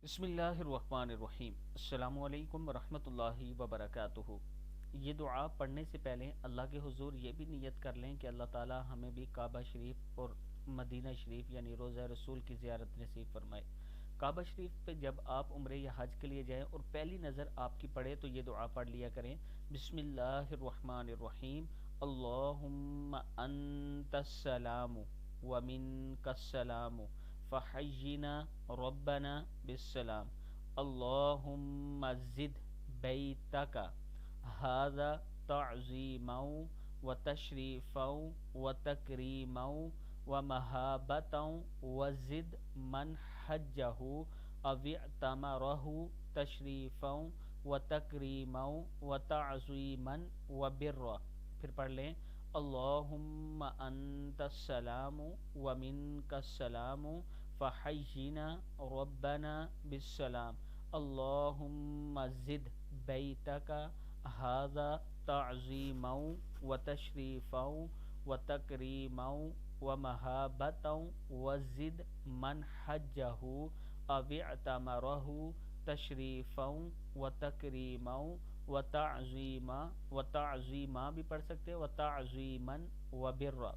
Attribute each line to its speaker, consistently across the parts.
Speaker 1: बिस्मिल्लाहिर्रहमानिर्रहीम। अस्सलामु अलैकुम वरहमतुल्लाहि वबरकातुहू। ये दुआ पढ़ने से पहले अल्लाह के हुजूर ये भी नियत कर लें कि अल्लाह ताला हमें भी काबा शरीफ और मदीना शरीफ यानी रोज़ा रसूल की ज़ियारत नसीब फरमाए। काबा शरीफ पे जब आप उम्रे या हज के लिए जाएं और पहली नज़र आपकी पड़े तो ये दुआ पढ़ लिया करें, बिस्मिल्लाहिर्रहमानिर्रहीम, अल्लाहुम्मा अंतस्सलामु व मिनकस्सलामु फ़हय्यिना रब्बना बिस्सलाम, अल्लाहुम्मा ज़िद बैतका हाज़ा तअज़ीमौ व तशरीफ़ौ व तकरीमौ व महाबतौ व ज़िद मन हज्जहु अविअतमरहु तशरीफ़ौ व तकरीमौ व तअज़ीमन व बिर्रा। फिर पढ़ लें, अल्लाहुम्मा अंतस्सलामु व मिनकस्सलामु फ़हय्यिना रब्बना बिस्सलाम, अल्लाहुम्मा ज़िद बैतका हाज़ा तअज़ीमौ व तशरीफ़ौ व तकरीमौ व महाबतौ व ज़िद मन हज्जहु अविअतमरहु तशरीफ़ौ व तकरीमौ व तअज़ीमा भी पढ़ सकते हैं, व तअज़ीमन व बिर्रा।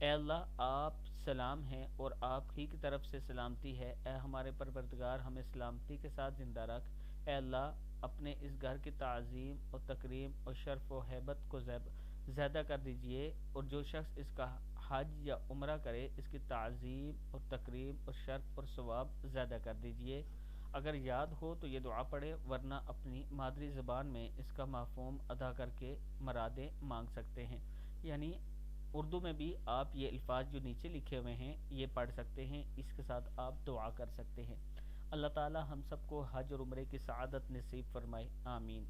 Speaker 1: ए अल्लाह, आप सलाम हैं और आप ही की तरफ से सलामती है। ए हमारे परवरदिगार, हमें सलामती के साथ ज़िंदा रख। ए अल्लाह, अपने इस घर की ताज़ीम और तकरीम और शर्फ व हैबत को ज़्यादा कर दीजिए, और जो शख्स इसका हज या उम्रा करे इसकी ताज़ीम और तकरीम और शर्फ और सवाब ज़्यादा कर दीजिए। अगर याद हो तो ये दुआ पढ़े, वरना अपनी मादरी ज़बान में इसका मफ़हूम अदा करके मरादें मांग सकते हैं। यानी उर्दू में भी आप ये अल्फाज जो नीचे लिखे हुए हैं ये पढ़ सकते हैं, इसके साथ आप दुआ कर सकते हैं। अल्लाह ताला हम सबको हज और उम्रे की सआदत नसीब फरमाए, आमीन।